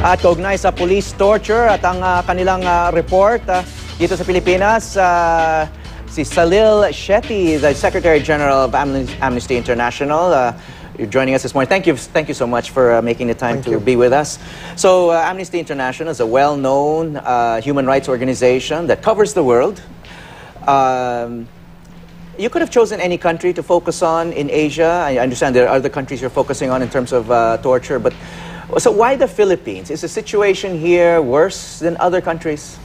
At kaugnay sa police torture at ang kanilang report dito sa Pilipinas, si Salil Shetty, the Secretary General of Amnesty International. You're joining us this morning. Thank you so much for making the time to be with us. So Amnesty International is a well-known human rights organization that covers the world. You could have chosen any country to focus on in Asia. I understand there are other countries you're focusing on in terms of torture, but so why the Philippines? Is the situation here worse than other countries?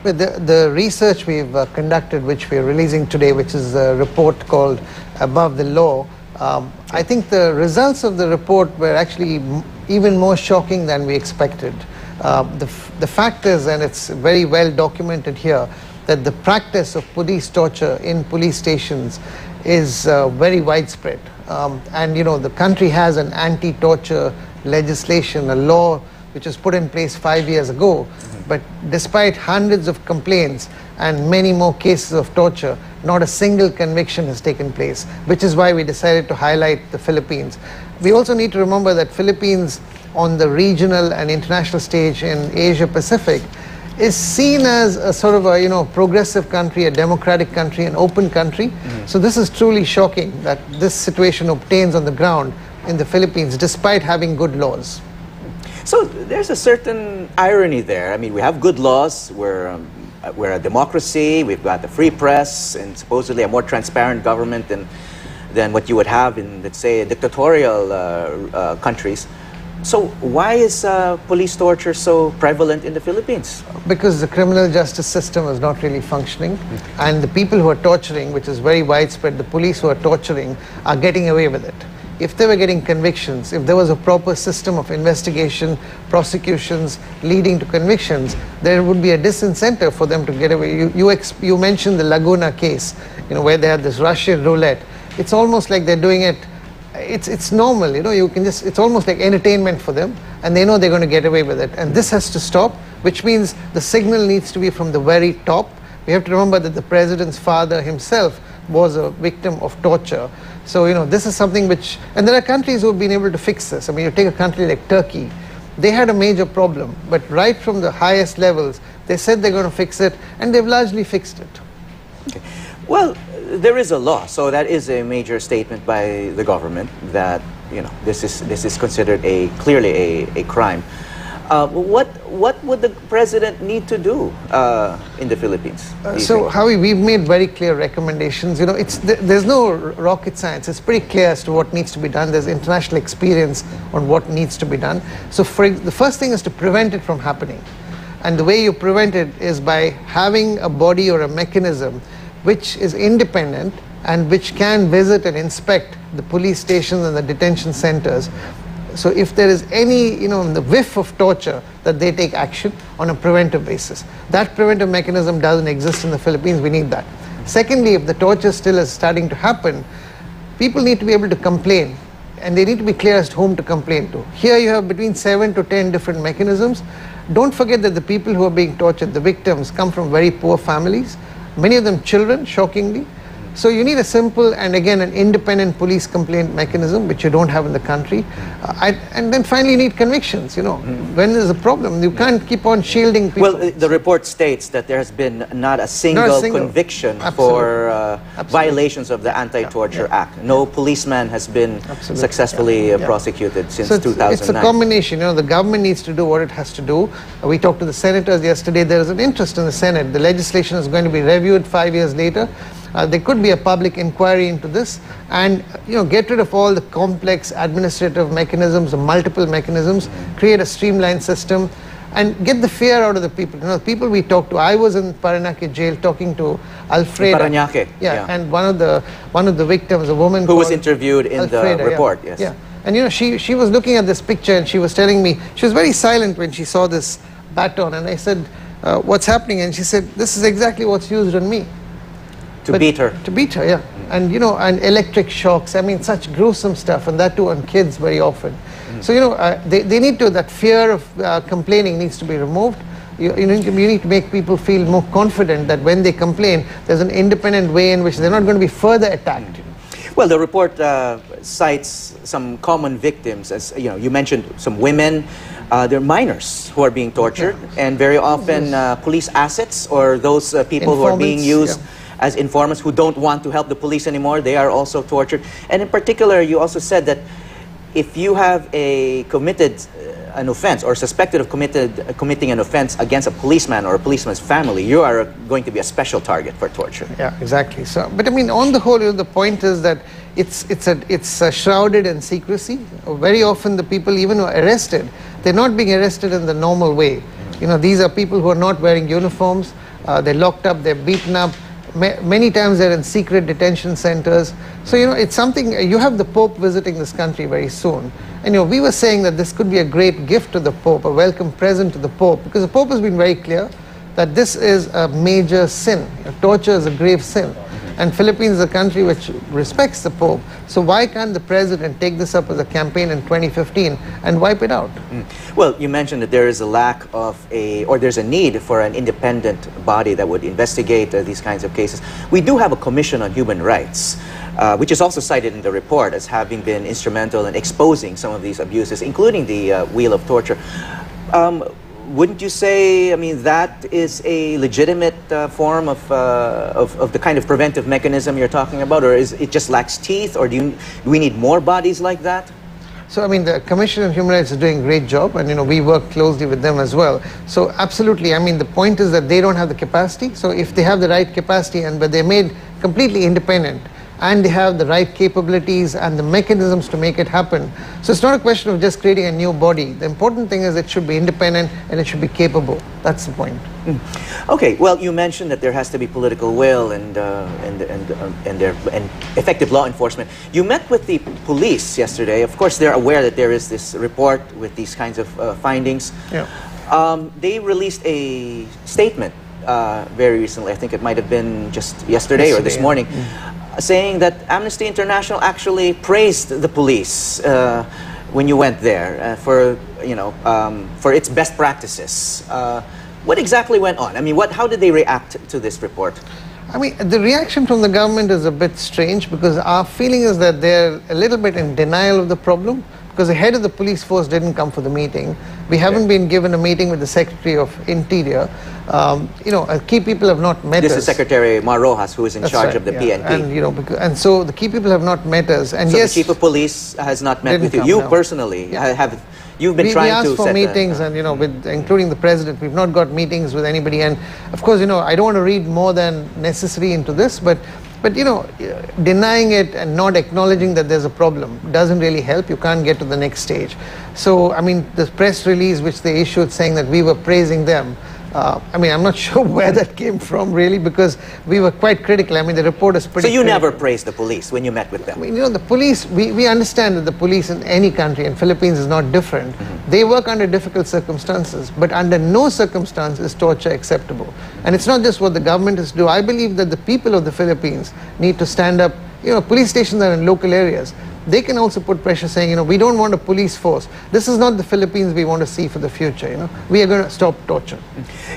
Well, the research we've conducted, which we're releasing today, which is a report called Above the Law, I think the results of the report were actually even more shocking than we expected. The fact is, and it's very well documented here, that the practice of police torture in police stations is very widespread. And you know, the country has an anti-torture legislation, a law which was put in place 5 years ago. But despite hundreds of complaints and many more cases of torture, not a single conviction has taken place, which is why we decided to highlight the Philippines. We also need to remember that Philippines, on the regional and international stage in Asia Pacific, is seen as a sort of a progressive country, a democratic country, an open country. So this is truly shocking that this situation obtains on the ground in the Philippines despite having good laws. So there's a certain irony there. I mean, we have good laws. We're a democracy. We've got a free press and supposedly a more transparent government than what you would have in, let's say, dictatorial countries. So why is police torture so prevalent in the Philippines? Because the criminal justice system is not really functioning, and the people who are torturing, which is very widespread, the police who are torturing, are getting away with it. If they were getting convictions, if there was a proper system of investigation, prosecutions leading to convictions, there would be a disincentive for them to get away. You mentioned the Laguna case, where they had this Russian roulette. It's almost like they're doing it. It's normal, you can just, it's almost like entertainment for them, and they know they're going to get away with it. And this has to stop, which means the signal needs to be from the very top. We have to remember that the president's father himself was a victim of torture. So, this is something which, and there are countries who have been able to fix this. I mean, you take a country like Turkey, they had a major problem, but right from the highest levels, they said they're going to fix it, and they've largely fixed it. Okay. Well, there is a law, so that is a major statement by the government that this is considered clearly a crime. What would the president need to do in the Philippines? So, Howie, we've made very clear recommendations. There's no rocket science. It's pretty clear as to what needs to be done. There's international experience on what needs to be done. So, the first thing is to prevent it from happening. And the way you prevent it is by having a body or a mechanism which is independent and which can visit and inspect the police stations and the detention centers. So if there is any, the whiff of torture, that they take action on a preventive basis. That preventive mechanism doesn't exist in the Philippines. We need that. Secondly, if the torture still is starting to happen, people need to be able to complain, and they need to be clear as to whom to complain to. Here you have between 7 to 10 different mechanisms. Don't forget that the people who are being tortured, the victims, come from very poor families, many of them children, shockingly. So you need a simple and again an independent police complaint mechanism, which you don't have in the country. And then finally you need convictions, When there's a problem, you can't keep on shielding people. Well, the report states that there has been not a single conviction for violations of the Anti-Torture Act. No policeman has been successfully prosecuted since 2009. It's a combination, the government needs to do what it has to do. We talked to the senators yesterday. There is an interest in the Senate. The legislation is going to be reviewed 5 years later. There could be a public inquiry into this, and get rid of all the complex administrative mechanisms, the multiple mechanisms, create a streamlined system, and get the fear out of the people. The people we talked to, I was in Paranaque jail talking to Alfreda. Paranaque, and one of the victims, a woman who was interviewed in the report. Yes. And she was looking at this picture, and she was telling me, she was very silent when she saw this baton, and I said, what's happening? And she said, this is exactly what's used on me. To beat her, yeah. And and electric shocks, I mean, such gruesome stuff, and that too on kids very often. So they need to, that fear of complaining needs to be removed. You need to make people feel more confident that when they complain, there's an independent way in which they're not going to be further attacked. Well, the report cites some common victims, as you mentioned, some women. They're minors who are being tortured, and very often police assets or those people who are being used as informants who don't want to help the police anymore, they are also tortured. And in particular, you also said that if you have committed an offense or suspected of committing an offense against a policeman or a policeman's family, you are going to be a special target for torture. Yeah, exactly. So, but I mean, on the whole, the point is that it's shrouded in secrecy. Very often, the people even who are arrested, they're not being arrested in the normal way. These are people who are not wearing uniforms. They're locked up. They're beaten up. Many times they're in secret detention centers. So, it's something, you have the Pope visiting this country very soon. And, we were saying that this could be a great gift to the Pope, a welcome present to the Pope, because the Pope has been very clear that this is a major sin. Torture is a grave sin. And Philippines is a country which respects the Pope. So why can't the President take this up as a campaign in 2015 and wipe it out? Well, you mentioned that there is a lack of there's a need for an independent body that would investigate these kinds of cases. We do have a Commission on Human Rights, which is also cited in the report as having been instrumental in exposing some of these abuses, including the wheel of torture. Wouldn't you say, I mean, that is a legitimate form of the kind of preventive mechanism you're talking about, or is it just lacks teeth, or do we need more bodies like that? So, I mean, the Commission on Human Rights is doing a great job, and, we work closely with them as well. So, absolutely, I mean, the point is that they don't have the capacity. So, if they have the right capacity, but they're made completely independent, and they have the right capabilities and the mechanisms to make it happen. So it's not a question of just creating a new body. The important thing is it should be independent and it should be capable. That's the point. Okay, well, you mentioned that there has to be political will and effective law enforcement. You met with the police yesterday. Of course, they're aware that there is this report with these kinds of findings. Yeah. They released a statement very recently. I think it might have been just yesterday or this morning. Saying that Amnesty International actually praised the police when you went there for its best practices. What exactly went on? I mean, how did they react to this report? I mean, the reaction from the government is a bit strange, because our feeling is that they're a little bit in denial of the problem, because the head of the police force didn't come for the meeting. We haven't been given a meeting with the Secretary of Interior. Key people have not met us. This is Secretary Mar Rojas, who is in charge of the PNP. And so the key people have not met us. And so yes, the Chief of Police has not met with you. You personally you've been trying to asked for meetings, and with including the President, we've not got meetings with anybody. And of course, I don't want to read more than necessary into this, but denying it and not acknowledging that there's a problem doesn't really help. You can't get to the next stage. So, I mean, the press release which they issued saying that we were praising them, I mean, I'm not sure where that came from, really, because we were quite critical. I mean, the report is pretty So you critical. never praised the police when you met with them? I mean, the police, we understand that the police in any country, and Philippines is not different, they work under difficult circumstances, but under no circumstance is torture acceptable. And it's not just what the government is doing. I believe that the people of the Philippines need to stand up. Police stations are in local areas. They can also put pressure saying, we don't want a police force. This is not the Philippines we want to see for the future. We are going to stop torture.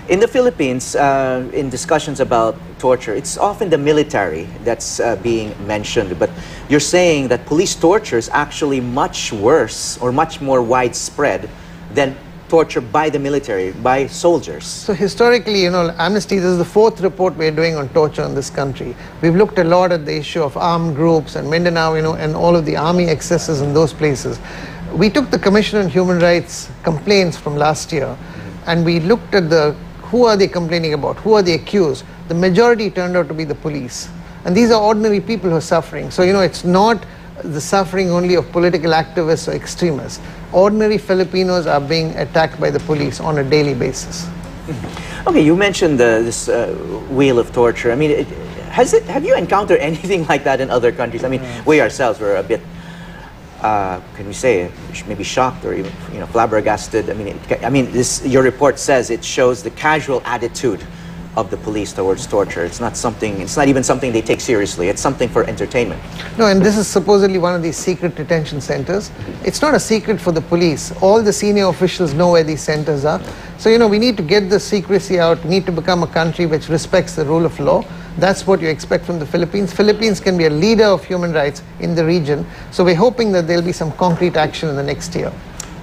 In the Philippines, in discussions about torture, it's often the military that's being mentioned. But you're saying that police torture is actually much worse or much more widespread than torture by the military, by soldiers. So historically, Amnesty, this is the 4th report we're doing on torture in this country. We've looked a lot at the issue of armed groups and Mindanao, and all of the army excesses in those places. We took the Commission on Human Rights complaints from last year, and we looked at who are they complaining about, who are they accused. The majority turned out to be the police. And these are ordinary people who are suffering. So, it's not the suffering only of political activists or extremists. Ordinary Filipinos are being attacked by the police on a daily basis. Okay, you mentioned this wheel of torture. I mean, have you encountered anything like that in other countries? I mean, we ourselves were a bit, can we say, maybe shocked or even flabbergasted. I mean, your report says it shows the casual attitude of the police towards torture. It's not even something they take seriously. It's something for entertainment. No, and this is supposedly one of these secret detention centers. It's not a secret for the police. All the senior officials know where these centers are. So, we need to get the secrecy out. We need to become a country which respects the rule of law. That's what you expect from the Philippines. Philippines can be a leader of human rights in the region. So we're hoping that there'll be some concrete action in the next year.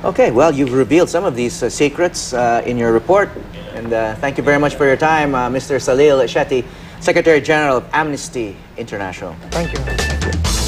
Okay, well, you've revealed some of these secrets in your report. And thank you very much for your time, Mr. Salil Shetty, Secretary General of Amnesty International. Thank you.